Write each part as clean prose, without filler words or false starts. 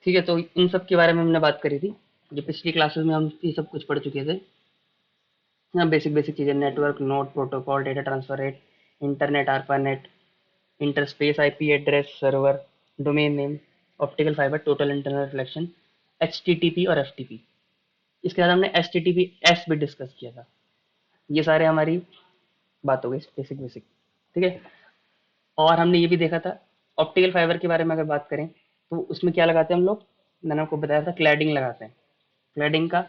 ठीक है, तो इन सब के बारे में हमने बात करी थी। जो पिछली क्लासेस में हम ये सब कुछ पढ़ चुके थे। यहाँ बेसिक बेसिक चीज़ें, network, node, protocol, data transfer rate, internet, ARPANET, interspace, IP address, server, domain name, optical fibre, total internal reflection, HTTP और एफटीपी। इसके बाद हमने एचटीटीपी एस भी डिस्कस किया था। ये सारे हमारी बात हो गई बेसिक बेसिक। ठीक है, और हमने ये भी देखा था ऑप्टिकल फाइबर के बारे में अगर बात करें तो उसमें क्या लगाते हैं हम लोग। मैंने आपको बताया था क्लैडिंग लगाते हैं। क्लैडिंग का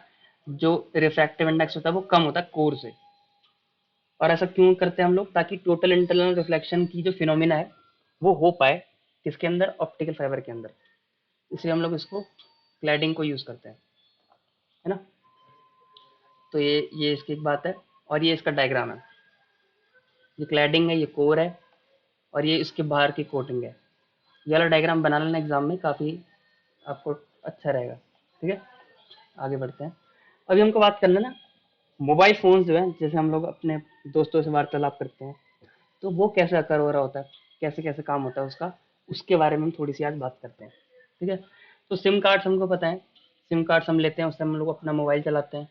जो रिफ्रैक्टिव इंडेक्स होता है वो कम होता है कोर से। और ऐसा क्यों करते हैं हम लोग, ताकि टोटल इंटरनल रिफ्लेक्शन की जो फिनोमिना है वो हो पाए किसके अंदर, ऑप्टिकल फाइबर के अंदर। इसलिए हम लोग इसको क्लैडिंग को यूज करते हैं, है ना। तो ये इसकी एक बात है। और ये इसका डायग्राम है। ये क्लैडिंग है, ये कोर है, और ये इसके बाहर की कोटिंग है। ये वाला डायग्राम बना लेना एग्जाम में, काफ़ी आपको अच्छा रहेगा। ठीक है, आगे बढ़ते हैं। अभी हमको बात करना है ना, मोबाइल फ़ोन जो है, जैसे हम लोग अपने दोस्तों से वार्तालाप करते हैं, तो वो कैसे अकर हो रहा होता है, कैसे कैसे काम होता है उसका, उसके बारे में हम थोड़ी सी आज बात करते हैं। ठीक है, तो सिम कार्ड्स हमको पता है। सिम कार्ड्स हम लेते हैं, उससे हम लोग अपना मोबाइल चलाते हैं।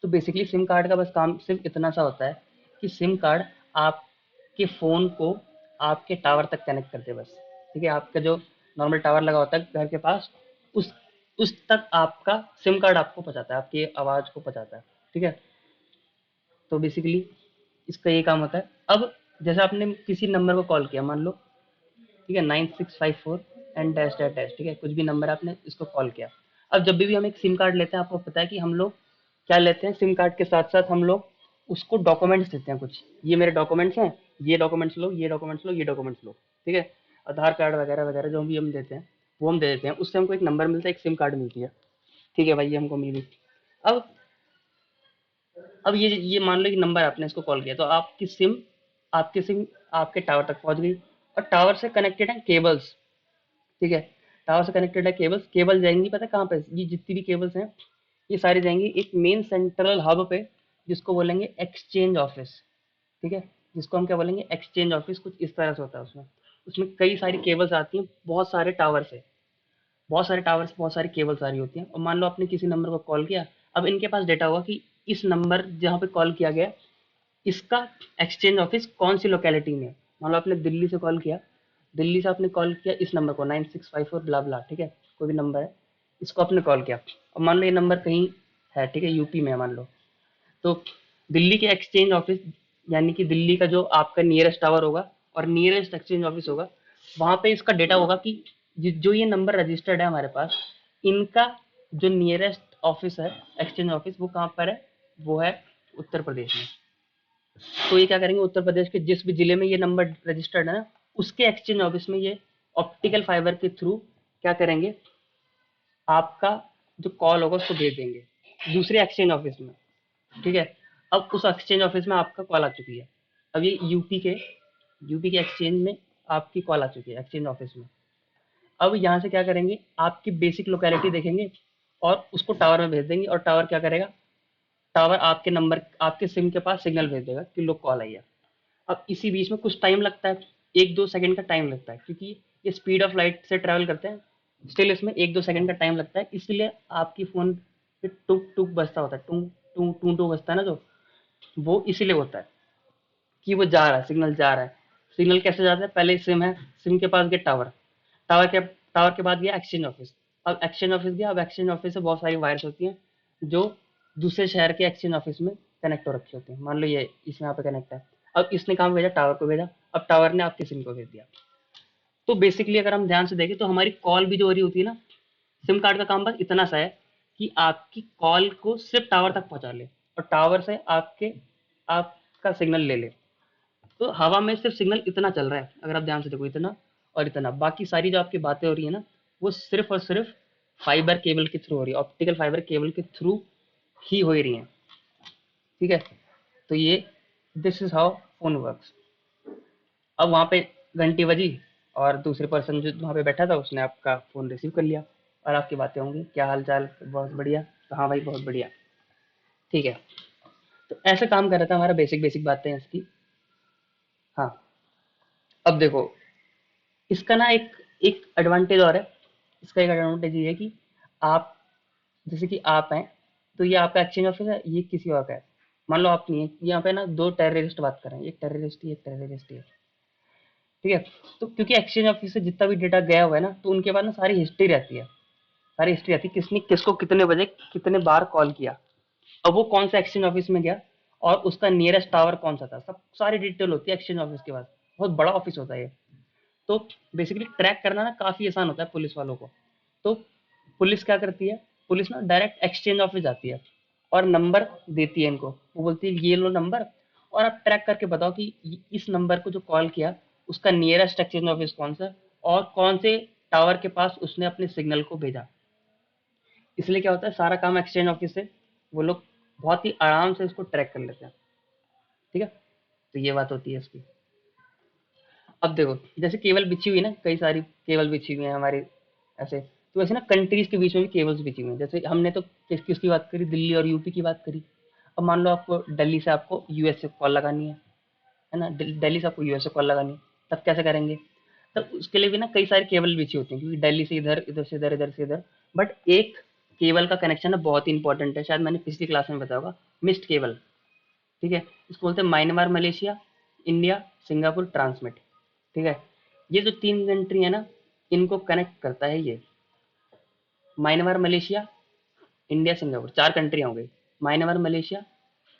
तो बेसिकली सिम कार्ड का बस काम सिर्फ इतना सा होता है कि सिम कार्ड आपके फ़ोन को आपके टावर तक कनेक्ट कर दे बस। ठीक है, आपका जो नॉर्मल टावर लगा होता है घर के पास, उस उस तक आपका सिम कार्ड आपको पहुंचाता है, आपकी आवाज़ को पहुंचाता है। ठीक है, तो बेसिकली इसका ये काम होता है। अब जैसे आपने किसी नंबर को कॉल किया, मान लो, ठीक है, 9654 एंड डैश डैश डैश, ठीक है, कुछ भी नंबर आपने इसको कॉल किया। अब जब भी हम एक सिम कार्ड लेते हैं, आपको पता है कि हम लोग क्या लेते हैं, सिम कार्ड के साथ साथ हम लोग उसको डॉक्यूमेंट्स देते हैं कुछ। ये मेरे डॉक्यूमेंट्स हैं, ये डॉक्यूमेंट्स लो, ये डॉक्यूमेंट्स लो, ये डॉक्यूमेंट्स लो। ठीक है, आधार कार्ड वगैरह वगैरह जो भी हम देते हैं वो हम दे देते हैं। उससे हमको एक नंबर मिलता है, एक सिम कार्ड मिलती है। ठीक है भाई, ये हमको मिल गई। अब ये मान लो कि नंबर आपने इसको कॉल किया, तो आपकी सिम आपके टावर तक पहुंच गई। और टावर से कनेक्टेड है केबल्स। ठीक है, टावर से कनेक्टेड है केबल्स। केबल जाएंगी पता है कहाँ पे, ये जितनी भी केबल्स हैं ये सारी जाएंगी एक मेन सेंट्रल हब पे, जिसको बोलेंगे एक्सचेंज ऑफिस। ठीक है, जिसको हम क्या बोलेंगे, एक्सचेंज ऑफिस। कुछ इस तरह से होता है उसमें। उसमें कई सारी केबल्स आती हैं, बहुत सारे टावर से बहुत सारी केबल्स आ रही होती हैं। और मान लो आपने किसी नंबर को कॉल किया, अब इनके पास डेटा होगा कि इस नंबर जहाँ पे कॉल किया गया, इसका एक्सचेंज ऑफिस कौन सी लोकेलिटी में है। मान लो आपने दिल्ली से कॉल किया, दिल्ली से आपने कॉल किया इस नंबर को 9654 ब्ला ब्ला, ठीक है, कोई भी नंबर है, इसको आपने कॉल किया। और मान लो ये नंबर कहीं है, ठीक है, यूपी में है मान लो। तो दिल्ली के एक्सचेंज ऑफिस, यानी कि दिल्ली का जो आपका नियरेस्ट टावर होगा और नियरेस्ट एक्सचेंज ऑफिस होगा, वहां पे इसका डेटा होगा कि जो ये नंबर रजिस्टर्ड है हमारे पास, इनका जो नियरेस्ट ऑफिस है, एक्सचेंज ऑफिस, वो कहाँ पर है, वो है उत्तर प्रदेश में। तो ये क्या करेंगे, उत्तर प्रदेश के जिस भी जिले में ये नंबर रजिस्टर्ड है ना, उसके एक्सचेंज ऑफिस में ये ऑप्टिकल फाइबर के थ्रू क्या करेंगे, आपका जो कॉल होगा उसको भेज देंगे दूसरे एक्सचेंज ऑफिस में। ठीक है, अब उस एक्सचेंज ऑफिस में आपका कॉल आ चुकी है। अब ये यूपी के एक्सचेंज में आपकी कॉल आ चुकी है एक्सचेंज ऑफिस में। अब यहाँ से क्या करेंगे, आपकी बेसिक लोकेलिटी देखेंगे और उसको टावर में भेज देंगे। और टावर क्या करेगा, टावर आपके सिम के पास सिग्नल भेज देगा कि लो कॉल आई है। अब इसी बीच में कुछ टाइम लगता है, 1-2 सेकंड का टाइम लगता है, क्योंकि ये स्पीड ऑफ लाइट से ट्रैवल करते हैं। स्टिल इसमें 1-2 सेकंड का टाइम लगता है, इसलिए आपकी फ़ोन पे टुक टुक बजता होता है, टू टू टू टू बजता है ना जो, वो इसीलिए होता है कि वो जा रहा है, सिग्नल जा रहा है। सिग्नल कैसे जाता है, पहले सिम है, सिम के पास गया टावर, टावर के बाद गया एक्सचेंज ऑफिस। अब एक्सचेंज ऑफिस गया, अब एक्सचेंज ऑफिस से बहुत सारी वायर्स होती हैं जो दूसरे शहर के एक्सचेंज ऑफिस में कनेक्ट हो रखी होती हैं। मान लो ये इस यहाँ पे कनेक्ट है। अब इसने काम भेजा, टावर को भेजा, अब टावर ने आपकी सिम को भेज दिया। तो बेसिकली अगर हम ध्यान से देखें तो हमारी कॉल भी जो हो रही होती है ना, सिम कार्ड का काम बस इतना सा है कि आपकी कॉल को सिर्फ टावर तक पहुंचा ले और टावर से आपका सिग्नल ले ले। तो हवा में सिर्फ सिग्नल इतना चल रहा है, अगर आप ध्यान से देखो, इतना और इतना। बाकी सारी जो आपकी बातें हो रही है ना, वो सिर्फ और सिर्फ फाइबर केबल के थ्रू हो रही है, ऑप्टिकल फाइबर केबल के थ्रू ही हो रही है। ठीक है, तो ये this is how phone works. अब वहां पे घंटी बजी और दूसरे पर्सन जो वहां पे बैठा था उसने आपका फोन रिसीव कर लिया और आपकी बातें होंगी, क्या हाल चाल, बहुत बढ़िया, तो हाँ भाई बहुत बढ़िया। ठीक है, तो ऐसे काम कर रहा था, हमारा बेसिक बेसिक बातें हैं इसकी। हाँ, अब देखो, इसका ना एक एक एडवांटेज और है इसका एक एडवांटेज ये है कि आप, जैसे कि आप हैं, तो ये आपका एक्सचेंज ऑफिस है, ये किसी और का है। मान लो आप नहीं है, यहाँ पे ना दो टेररिस्ट बात कर रहे हैं, एक टेररिस्ट ही, एक टेररिस्ट ही है, ठीक है। तो क्योंकि एक्सचेंज ऑफिस से जितना भी डेटा गया हुआ है ना, तो उनके पास ना सारी हिस्ट्री रहती है, सारी हिस्ट्री रहती है, किसने किसको कितने बजे कितने बार कॉल किया, अब वो कौन सा एक्सचेंज ऑफिस में गया, और उसका नियरेस्ट टावर कौन सा था, सब सारी डिटेल होती है एक्सचेंज ऑफिस के पास। बहुत बड़ा ऑफिस होता है ये। तो बेसिकली ट्रैक करना ना काफी आसान होता है पुलिस वालों को। तो पुलिस क्या करती है, पुलिस ना डायरेक्ट एक्सचेंज ऑफिस जाती है और नंबर देती है इनको, वो बोलती है ये लो नंबर, और आप ट्रैक करके बताओ कि इस नंबर को जो कॉल किया उसका नियरेस्ट एक्सचेंज ऑफिस कौन सा, और कौन से टावर के पास उसने अपने सिग्नल को भेजा। इसलिए क्या होता है, सारा काम एक्सचेंज ऑफिस से वो लोग बहुत ही आराम से इसको ट्रैक कर लेते हैं, ठीक है। तो ये बात होती है इसकी। अब देखो, जैसे केबल बिछी हुई है ना, कई सारी केबल बिछी हुई है हमारी ऐसे, तो वैसे ना कंट्रीज के बीच में भी केबल्स बिछी हुई हैं। जैसे हमने तो किसकी बात करी, दिल्ली और यूपी की बात करी। अब मान लो आपको दिल्ली से आपको यूएस से कॉल लगानी है ना, दिल्ली से आपको यूएस से कॉल लगानी है, तब कैसे करेंगे। तब उसके लिए भी ना कई सारी केबल बिछी होती हैं, क्योंकि दिल्ली से इधर, इधर से इधर, इधर से इधर। बट एक केबल का कनेक्शन है बहुत ही इंपॉर्टेंट है, शायद मैंने पिछली क्लास में बताया होगा, मिस्ड केबल, ठीक है। इसको बोलते हैं Myanmar, Malaysia, India, Singapore transmit, ठीक है। ये जो तीन कंट्री है ना, इनको कनेक्ट करता है ये म्यांमार, मलेशिया, इंडिया, सिंगापुर, चार कंट्री हो गई। म्यांमार, मलेशिया,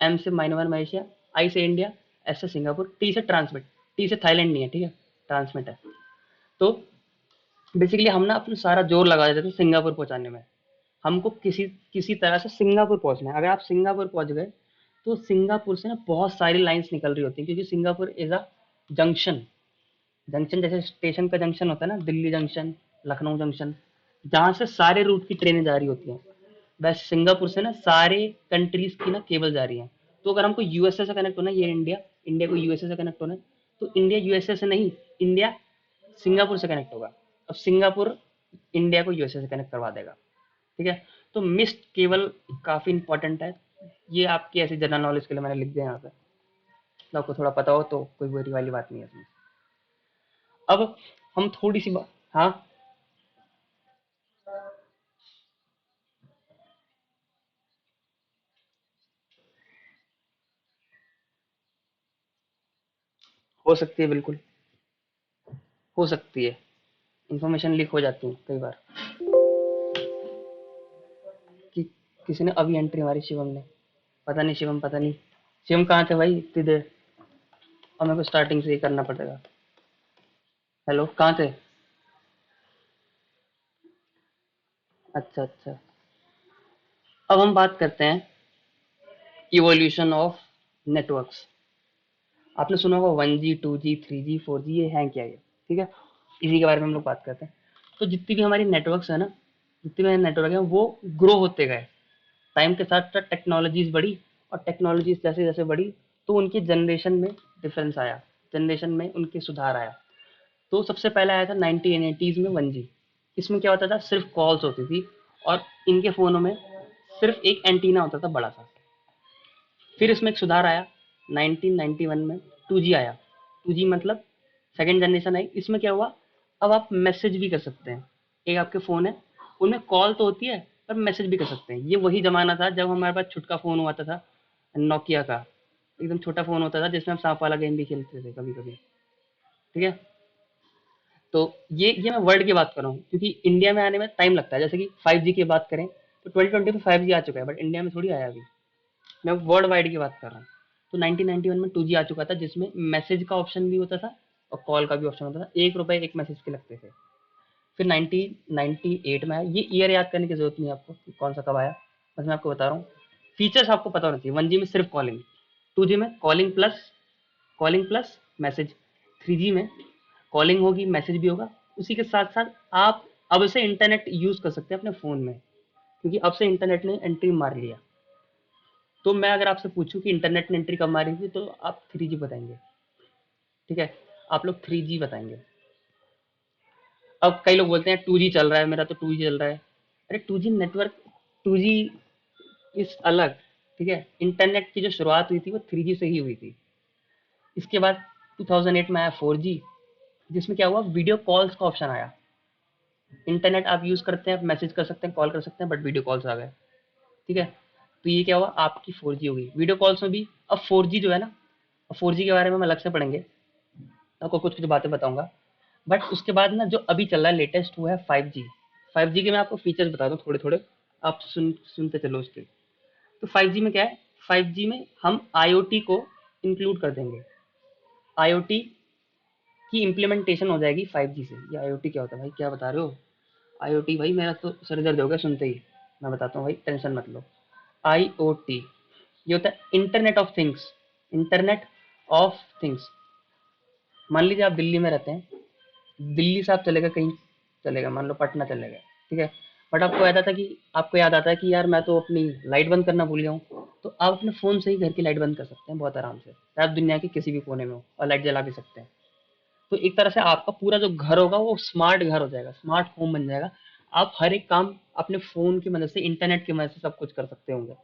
एम से म्यांमार, मलेशिया, आई से इंडिया, एस से सिंगापुर, टी से ट्रांसमिट। टी से थाईलैंड नहीं है, ठीक है, ट्रांसमिट है। तो बेसिकली हम ना अपना सारा जोर लगा देते थे सिंगापुर पहुंचाने में। हमको किसी किसी तरह से सिंगापुर पहुंचना है। अगर आप सिंगापुर पहुंच गए, तो सिंगापुर से ना बहुत सारी लाइंस निकल रही होती हैं, क्योंकि Singapore is a junction. Junction जैसे स्टेशन का जंक्शन होता है ना, दिल्ली जंक्शन, लखनऊ जंक्शन, जहाँ से सारे रूट की ट्रेनें जा रही होती हैं, वैसे सिंगापुर से ना सारे कंट्रीज की ना केबल जा रही हैं। तो अगर हमको यूएसए से कनेक्ट होना है, ये इंडिया, इंडिया को यूएसए से कनेक्ट होना है, तो इंडिया यूएसए से नहीं, इंडिया सिंगापुर से कनेक्ट होगा। अब सिंगापुर इंडिया को यूएसए से कनेक्ट करवा देगा, ठीक है। तो मिस्ड केबल काफी इंपॉर्टेंट है। ये आपकी ऐसी जनरल नॉलेज के लिए मैंने लिख दिया यहाँ पे, तो आपको थोड़ा पता हो तो कोई बुरी वाली बात नहीं है इसमें। अब हम थोड़ी सी बात, हाँ, हो सकती है, बिल्कुल हो सकती है, इंफॉर्मेशन लीक हो जाती है कई बार, कि किसी ने अभी एंट्री मारी शिवम ने, पता नहीं शिवम, पता नहीं शिवम कहाँ थे भाई इतनी देर, और मेरे को स्टार्टिंग से ही करना पड़ेगा। हेलो, कहाँ थे। अच्छा अच्छा। अब हम बात करते हैं इवोल्यूशन ऑफ नेटवर्क्स। आपने सुना होगा 1G, 2G, 3G, 4G, ये हैं क्या ये, ठीक है। इसी के बारे में हम लोग बात करते हैं। तो जितनी भी हमारी नेटवर्क्स है ना, जितने भी नेटवर्क है वो ग्रो होते गए टाइम के साथ साथ, टेक्नोलॉजीज बढ़ी, और टेक्नोलॉजीज जैसे जैसे बढ़ी, तो उनकी जनरेशन में डिफरेंस आया, जनरेशन में उनके सुधार आया। तो सबसे पहले आया था 1980s में 1G। इसमें क्या होता था, सिर्फ कॉल्स होती थी, और इनके फ़ोनों में सिर्फ एक एंटीना होता था बड़ा सा। फिर इसमें एक सुधार आया 1991 में, 2G आया। 2G मतलब सेकंड जनरेशन आई। इसमें क्या हुआ, अब आप मैसेज भी कर सकते हैं। एक आपके फ़ोन है, उनमें कॉल तो होती है, पर मैसेज भी कर सकते हैं। ये वही ज़माना था जब हमारे पास छुटका फ़ोन हुआ था नोकिया का, एकदम छोटा फ़ोन होता था जिसमें हम सांप वाला गेम भी खेलते थे कभी कभी, ठीक है। तो ये मैं वर्ल्ड की बात कर रहा हूँ, क्योंकि इंडिया में आने में टाइम लगता है। जैसे कि 5G की बात करें, तो 2020 में 5G आ चुका है, बट इंडिया में थोड़ी आया अभी। मैं वर्ल्ड वाइड की बात कर रहा हूँ। तो 1991 में 2G आ चुका था, जिसमें मैसेज का ऑप्शन भी होता था और कॉल का भी ऑप्शन होता था। 1 रुपए एक मैसेज के लगते थे। फिर 1998 में आया। ये ईयर याद करने की जरूरत नहीं है आपको कि कौन सा कब आया, बस मैं आपको बता रहा हूँ। फीचर्स आपको पता होना चाहिए। 1G में सिर्फ कॉलिंग, 2G में कॉलिंग प्लस मैसेज, 3G में कॉलिंग होगी, मैसेज भी होगा। उसी के साथ साथ आप अब से इंटरनेट यूज कर सकते हैं अपने फ़ोन में, क्योंकि अब से इंटरनेट ने एंट्री मार लिया। तो मैं अगर आपसे पूछूं कि इंटरनेट ने एंट्री कब मारी थी, तो आप 3G बताएंगे, ठीक है। आप लोग 3G बताएंगे। अब कई लोग बोलते हैं 2G चल रहा है, मेरा तो 2G चल रहा है। अरे 2G नेटवर्क, 2G इस अलग, ठीक है। इंटरनेट की जो शुरुआत हुई थी वो 3G से ही हुई थी। इसके बाद 2008 में आया 4G, जिसमें क्या हुआ, वीडियो कॉल्स का ऑप्शन आया। इंटरनेट आप यूज़ करते हैं, आप मैसेज कर सकते हैं, कॉल कर सकते हैं, बट वीडियो कॉल्स आ गए, ठीक है। तो ये क्या हुआ, आपकी 4G हो गई। वीडियो कॉल्स में भी अब 4G जो है ना, 4G के बारे में हम अलग से पढ़ेंगे, आपको कुछ कुछ बातें बताऊंगा। बट उसके बाद ना जो अभी चल रहा है लेटेस्ट वो है 5G। 5G के मैं आपको फीचर्स बता दूं थोड़े थोड़े, आप सुनते चलो उसके। तो 5G में क्या है, 5G में हम IoT को इंक्लूड कर देंगे। IoT की इम्प्लीमेंटेशन हो जाएगी 5G से। ये IoT क्या होता है भाई, क्या बता रहे हो? IoT भाई मेरा तो सर दर्द हो गया सुनते ही। मैं बताता हूँ भाई, टेंशन मत लो। IoT ये होता है internet of things. Internet of things, मान लीजिए आप दिल्ली में रहते हैं, दिल्ली से आप चलेगा कहीं, चलेगा मान लो पटना चलेगा, ठीक है। बट आपको याद आता है कि यार मैं तो अपनी लाइट बंद करना भूल गया हूँ, तो आप अपने फ़ोन से ही घर की लाइट बंद कर सकते हैं बहुत आराम से, चाहे आप दुनिया के किसी भी कोने में हो और लाइट जला भी सकते हैं। तो एक तरह से आपका पूरा जो घर होगा वो स्मार्ट घर हो जाएगा, स्मार्ट होम बन जाएगा। आप हर एक काम अपने फ़ोन की मदद से, इंटरनेट की मदद से सब कुछ कर सकते होंगे।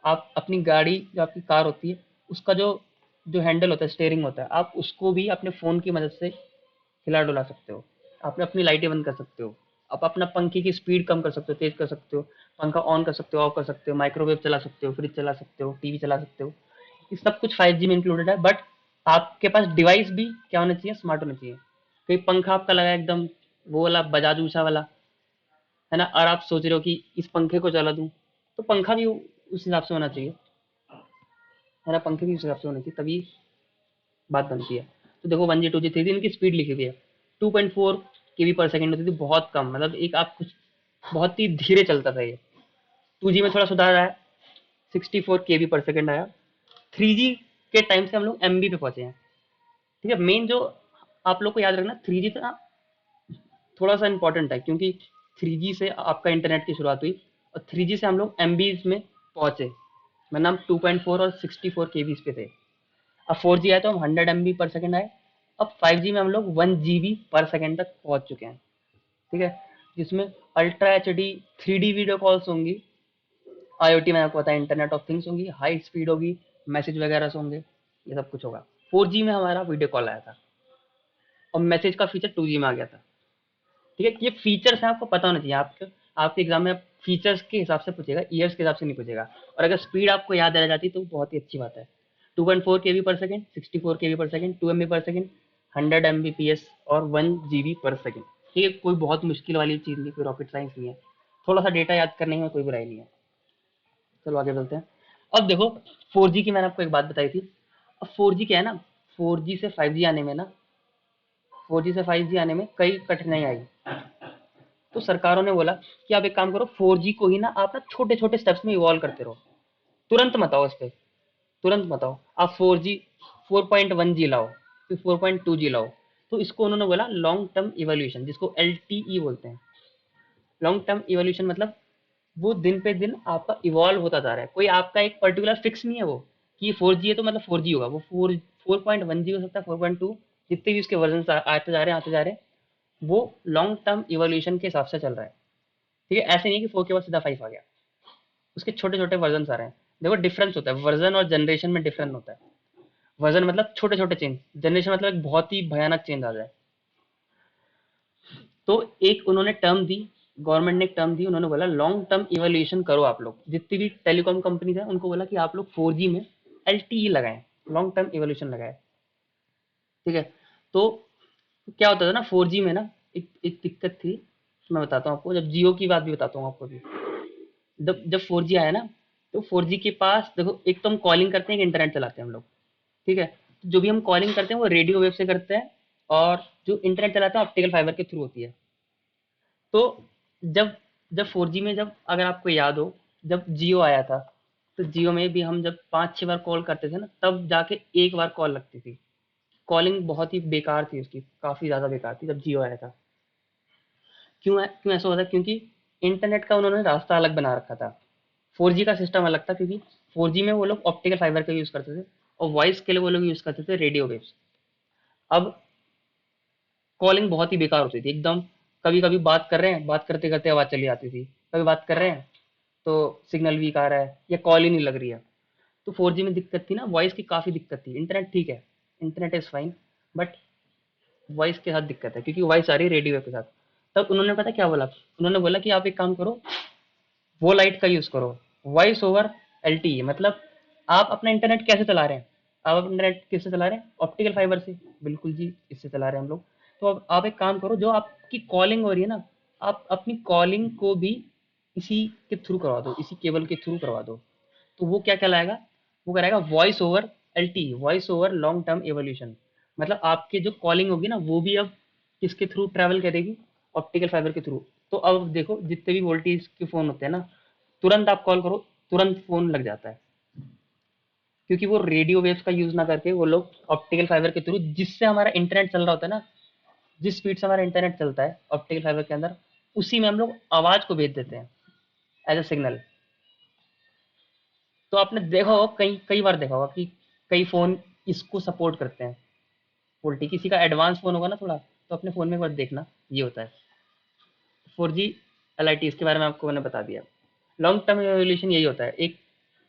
आप अपनी गाड़ी, जो आपकी कार होती है, उसका जो जो हैंडल होता है, स्टीयरिंग होता है, आप उसको भी अपने फ़ोन की मदद से हिला डुला सकते हो। आप अपनी लाइटें बंद कर सकते हो। आप अपना पंखे की स्पीड कम कर सकते हो, तेज कर सकते हो। पंखा ऑन कर सकते हो, ऑफ कर सकते हो। माइक्रोवेव चला सकते हो, फ्रिज चला सकते हो, टीवी चला सकते हो। ये सब कुछ 5G में इंक्लूडेड है। बट आपके पास डिवाइस भी क्या होना चाहिए, स्मार्ट होना चाहिए। कोई पंखा आपका लगा है एकदम वो वाला बजाज ऊषा वाला, है ना, और आप सोच रहे हो कि इस पंखे को चला दूं, तो पंखा भी उस हिसाब से होना चाहिए, है ना। पंखे भी उस हिसाब से होने चाहिए, तभी बात बनती है। तो देखो 1G 2G 3G इनकी स्पीड लिखी हुई है, 2.4 KB पर सेकेंड होती थी, बहुत कम, मतलब एक आप कुछ बहुत ही धीरे चलता था ये। 2G में थोड़ा सुधार आया, 64 KB पर सेकेंड आया। 3G के टाइम से हम लोग MB पे पहुंचे हैं, ठीक है। मेन जो आप लोग को याद रखना, 3G था थोड़ा सा इंपॉर्टेंट है, क्योंकि 3G से आपका इंटरनेट की शुरुआत हुई और 3G से हम लोग MBs में पहुंचे, मतलब हम 2.4 और 64 KBs पे थे। अब 4G आया तो हम 100 MB पर सेकेंड आए। अब 5G में हम लोग 1 GB पर सेकेंड तक पहुंच चुके हैं, ठीक है। जिसमें ultra HD 3D video calls होंगी। IoT में आपको पता है इंटरनेट ऑफ थिंग्स होंगी, हाई स्पीड होगी, मैसेज वगैरह से होंगे, ये सब कुछ होगा। 4G में हमारा वीडियो कॉल आया था और मैसेज का फीचर 2G में आ गया था, ठीक है। ये फीचर्स हैं, आपको पता होना चाहिए। आपके आपके एग्जाम में फीचर्स के हिसाब से पूछेगा, ईयर्स के हिसाब से नहीं पूछेगा। और अगर स्पीड आपको याद रह जाती तो बहुत ही अच्छी बात है। 2.4 KB पर सेकेंड, 64 KB पर सेकेंड, 2 MB पर सेकेंड, 100 Mbps और 1 GB पर सेकेंड। ये कोई बहुत मुश्किल वाली चीज़ नहीं, कोई रॉकेट साइंस नहीं है। थोड़ा सा डेटा याद करने में कोई बुराई नहीं है। चलो आगे चलते हैं। अब देखो 4G की मैंने आपको एक बात बताई थी। अब 4G क्या है ना, 4G से 5G आने में ना, 4G से 5G आने में कई कठिनाई आई। तो सरकारों ने बोला कि आप एक काम करो, 4G को ही ना आप ना छोटे छोटे स्टेप्स में इवॉल्व करते रहो, तुरंत मत आओ इस पे, तुरंत मत आओ। आप 4G 4.1G लाओ, फिर 4.2G लाओ। तो इसको उन्होंने बोला लॉन्ग टर्म इवोल्यूशन, जिसको LTE बोलते हैं। लॉन्ग टर्म इवोल्यूशन मतलब वो दिन पे दिन आपका इवॉल्व होता जा रहा है, कोई आपका एक पर्टिकुलर फिक्स नहीं है वो, कि ये 4G है तो मतलब 4G होगा। वो 4.1G हो सकता है, 4.2, जितने भी उसके वर्जन आते जा रहे हैं, आते जा रहे हैं, वो लॉन्ग टर्म इवोल्यूशन के हिसाब से चल रहा है, ठीक है। ऐसे नहीं कि 4 के बाद सीधा 5 आ गया, उसके छोटे छोटे वर्जन आ रहे हैं। देखो डिफरेंस होता है, वर्जन और जनरेशन में डिफरेंस होता है। वर्जन मतलब छोटे छोटे चेंज, जनरेशन मतलब एक बहुत ही भयानक चेंज आ जाए। तो एक उन्होंने टर्म दी, गवर्नमेंट ने एक टर्म दी, उन्होंने बोला लॉन्ग टर्म इवोल्यूशन करो आप लोग। जितनी भी टेलीकॉम कंपनीज हैं उनको बोला कि आप लोग 4G में LTE लगाएं, लॉन्ग टर्म इवोल्यूशन लगाएं, ठीक है। तो क्या होता था ना 4G में ना, एक दिक्कत थी, मैं बताता हूँ आपको, जब जियो की बात भी बताता हूँ आपको भी। जब जब 4G आया ना, तो 4G के पास देखो, एक तो हम कॉलिंग करते हैं, एक इंटरनेट चलाते हैं हम लोग, ठीक है। तो जो भी हम कॉलिंग करते हैं वो रेडियो वेव से करते हैं, और जो इंटरनेट चलाते हैं ऑप्टिकल फाइबर के थ्रू होती है। तो जब जब 4G में, जब अगर आपको याद हो, जब जियो आया था, तो जियो में भी हम जब 5-6 बार कॉल करते थे ना, तब जाके एक बार कॉल लगती थी। कॉलिंग बहुत ही बेकार थी उसकी, काफ़ी ज़्यादा बेकार थी जब जियो आया था। क्यों ऐसा होता है, क्योंकि इंटरनेट का उन्होंने रास्ता अलग बना रखा था। 4G का सिस्टम अलग था, क्योंकि 4G में वो लोग ऑप्टिकल फाइबर का यूज़ करते थे, और वॉइस के लिए वो लोग यूज़ करते थे रेडियो वेव्स। अब कॉलिंग बहुत ही बेकार होती थी एकदम। कभी कभी बात कर रहे हैं, बात करते करते आवाज़ चली जाती थी। कभी बात कर रहे हैं तो सिग्नल वीक आ रहा है या कॉल ही नहीं लग रही है। तो 4G में दिक्कत थी ना, वॉइस की काफ़ी दिक्कत थी। इंटरनेट ठीक है, internet is fine, but voice के साथ दिक्कत है, क्योंकि वॉइस आ रही है रेडियो के साथ। तब उन्होंने पता क्या बोला, उन्होंने बोला कि आप एक काम करो, वो लाइट का यूज करो, वॉइस ओवर एलटीई। मतलब आप अपना इंटरनेट कैसे चला रहे हैं, आप अपना इंटरनेट किससे चला रहे हैं, ऑप्टिकल फाइबर से, बिल्कुल जी इससे चला रहे हैं हम लोग। तो अब आप एक काम करो, जो आपकी कॉलिंग हो रही है ना, आप अपनी कॉलिंग को भी इसी के थ्रू करवा दो, इसी केबल के थ्रू करवा दो। तो वो क्या कहलाएगा, वो कराएगा voice over LTE, voice over long term evolution. मतलब आपकी जो कॉलिंग होगी ना, वो भी अब किसके थ्रू ट्रैवल करेगी, ऑप्टिकल फाइबर के थ्रू। तो अब देखो जितने भी वोल्टेज के फोन होते हैं ना, तुरंत आप कॉल करो, तुरंत फोन लग जाता है, क्योंकि वो रेडियो वेव्स का यूज ना करके वो लोग ऑप्टिकल फाइबर के थ्रू, जिससे हमारा इंटरनेट चल रहा होता है ना, जिस स्पीड से हमारा इंटरनेट चलता है ऑप्टिकल फाइबर के अंदर, उसी में हम लोग आवाज को भेज देते हैं एज अ सिग्नल। तो आपने देखा होगा, कई कई बार देखा होगा कि कई फोन इसको सपोर्ट करते हैं, वोल्टी किसी का एडवांस फोन होगा ना थोड़ा, तो अपने फोन में एक बार देखना, ये होता है 4G LIT, इसके बारे में आपको मैंने बता दिया। लॉन्ग टर्म एवोल्यूशन यही होता है, एक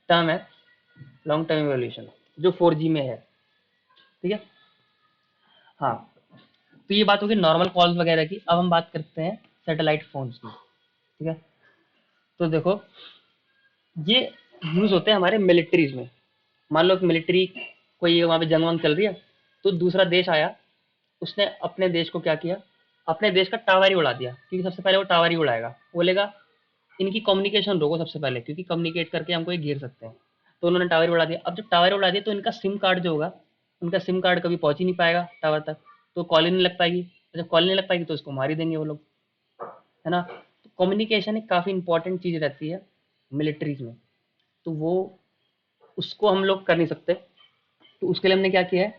टर्म है लॉन्ग टर्म एवोल्यूशन, जो 4G में है, ठीक है। हाँ, तो ये बात होगी नॉर्मल कॉल्स वगैरह की। अब हम बात करते हैं सैटेलाइट फोन्स की, ठीक है। तो देखो, ये यूज होते हैं हमारे मिलिट्रीज में। मान लो कि मिलिट्री, कोई वहां पे जंग वंग चल रही है, तो दूसरा देश आया, उसने अपने देश को क्या किया, अपने देश का टावर ही उड़ा दिया, क्योंकि सबसे पहले वो टावर ही उड़ाएगा, बोलेगा इनकी कम्युनिकेशन रोको सबसे पहले, क्योंकि कम्युनिकेट करके हमको ये घेर सकते हैं। तो उन्होंने टावर उड़ा दिया। अब जब टावर उड़ा दिया, तो इनका सिम कार्ड जो होगा, उनका सिम कार्ड कभी पहुंच ही नहीं पाएगा टावर तक, तो कॉल ही नहीं लग पाएगी। जब कॉल नहीं लग पाएगी तो उसको मार ही देंगे वो लोग, है ना। तो कम्युनिकेशन एक काफ़ी इंपॉर्टेंट चीज़ रहती है मिलिट्रीज में, तो वो उसको हम लोग कर नहीं सकते। तो उसके लिए हमने क्या किया है,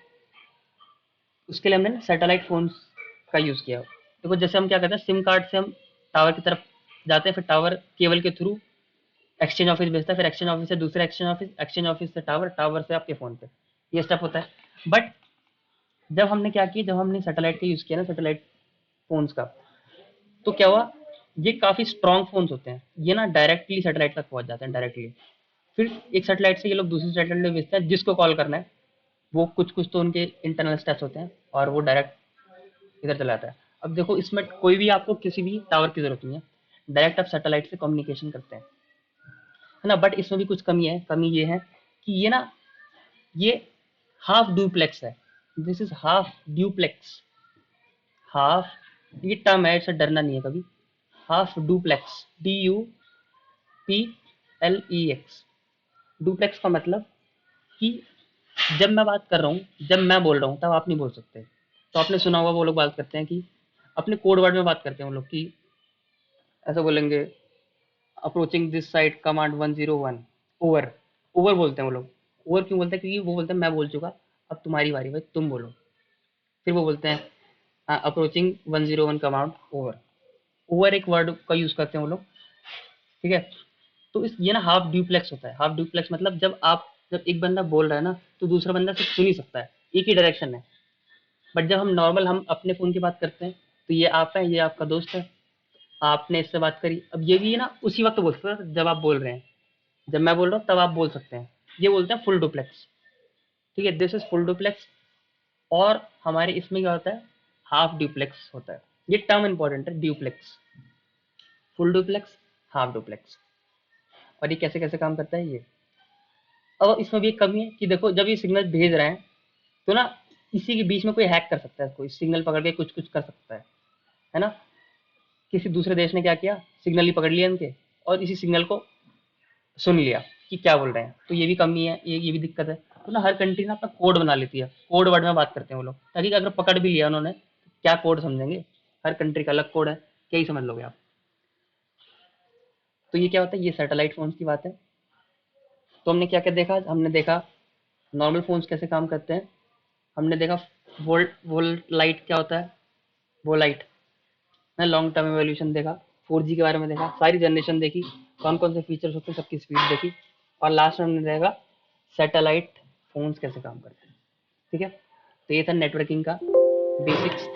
उसके लिए हमने सैटेलाइट फोन्स का यूज़ किया। देखो जैसे हम क्या करते हैं, सिम कार्ड से हम टावर की तरफ जाते हैं, फिर टावर केबल के थ्रू एक्सचेंज ऑफिस भेजता है, फिर एक्सचेंज ऑफिस से दूसरे एक्सचेंज ऑफिस, एक्सचेंज ऑफिस से टावर, टावर से आपके फ़ोन पे, ये स्टेप होता है। बट जब हमने क्या किया, जब हमने सैटेलाइट का यूज़ किया ना, सैटेलाइट फ़ोन्स का, तो क्या हुआ, ये काफ़ी स्ट्रॉन्ग फ़ोन्स होते हैं, ये ना डायरेक्टली सैटेलाइट तक पहुँच जाते हैं डायरेक्टली। फिर एक सैटेलाइट से ये लोग दूसरी सैटेलाइट में भेजते हैं, जिसको कॉल करना है, वो कुछ कुछ तो उनके इंटरनल स्टेप्स होते हैं, और वो डायरेक्ट इधर चला जाता है। अब देखो, इसमें कोई भी आपको किसी भी टावर की ज़रूरत नहीं है, डायरेक्ट आप सैटेलाइट से कम्युनिकेशन करते हैं, है ना। बट इसमें भी कुछ कमी है, कमी ये है कि ये ना, ये हाफ ड्यूप्लेक्स है, this is half duplex. Half, ये टर्म है, इससे डरना नहीं है कभी। हाफ डुप्लेक्स, DUPLEX, डुप्लेक्स का मतलब कि जब मैं बात कर रहा हूँ, जब मैं बोल रहा हूँ, तब आप नहीं बोल सकते। तो आपने सुना होगा वो लोग बात करते हैं कि अपने कोड वर्ड में बात करते हैं वो लोग, कि ऐसा बोलेंगे, approaching this site command 101, over, over बोलते हैं वो लोग। ओवर क्यों बोलते हैं, क्योंकि वो बोलते हैं मैं बोल चुका, अब तुम्हारी बारी, भाई तुम बोलो। फिर वो बोलते हैं अप्रोचिंग 101 कमांड ओवर। ओवर एक वर्ड का यूज करते हैं वो लोग, ठीक है। तो इस ये ना हाफ ड्यूप्लेक्स होता है। हाफ ड्यूप्लेक्स मतलब जब एक बंदा बोल रहा है ना, तो दूसरा बंदा सिर्फ सुन ही सकता है, एक ही डायरेक्शन है। बट जब हम नॉर्मल, हम अपने फ़ोन की बात करते हैं, तो ये आप है, ये आपका दोस्त है, आपने इससे बात करी, अब ये भी ना उसी वक्त बोल सकता है जब आप बोल रहे हैं, जब मैं बोल रहा हूँ तब आप बोल सकते हैं। ये बोलते हैं फुल डुप्लेक्स, ठीक है, दिस इज फुल डुप्लेक्स। और हमारे इसमें क्या होता है, हाफ डुप्लेक्स होता है। ये टर्म इंपॉर्टेंट है, duplex, full duplex, half duplex. और ये कैसे कैसे काम करता है ये। अब इसमें भी एक कमी है कि देखो, जब ये सिग्नल भेज रहे हैं, तो ना इसी के बीच में कोई हैक कर सकता है, कोई सिग्नल पकड़ के कुछ कुछ कर सकता है ना। किसी दूसरे देश ने क्या किया, सिग्नल ही पकड़ लिया इनके, और इसी सिग्नल को सुन लिया कि क्या बोल रहे हैं। तो ये भी कमी है, ये भी दिक्कत है। तो ना हर कंट्री ना अपना कोड बना लेती है, कोड वर्ड में बात करते हैं वो लोग, ताकि अगर पकड़ भी लिया उन्होंने, क्या कोड समझेंगे, हर कंट्री का अलग कोड है, क्या ही समझ लोगे आप। तो ये क्या होता है, ये सैटेलाइट फोन्स की बात है। तो हमने क्या क्या देखा, हमने देखा नॉर्मल फोन्स कैसे काम करते हैं, हमने देखा वोल्ट लाइट क्या होता है, वो लाइट ना, लॉन्ग टर्म एवोल्यूशन देखा, 4G के बारे में देखा, सारी जनरेशन देखी, कौन कौन से फीचर्स होते हैं, सबकी स्पीड देखी, और लास्ट में हमने देखा सैटेलाइट फोन्स कैसे काम करते हैं, ठीक है। तो ये था नेटवर्किंग का बेसिक्स।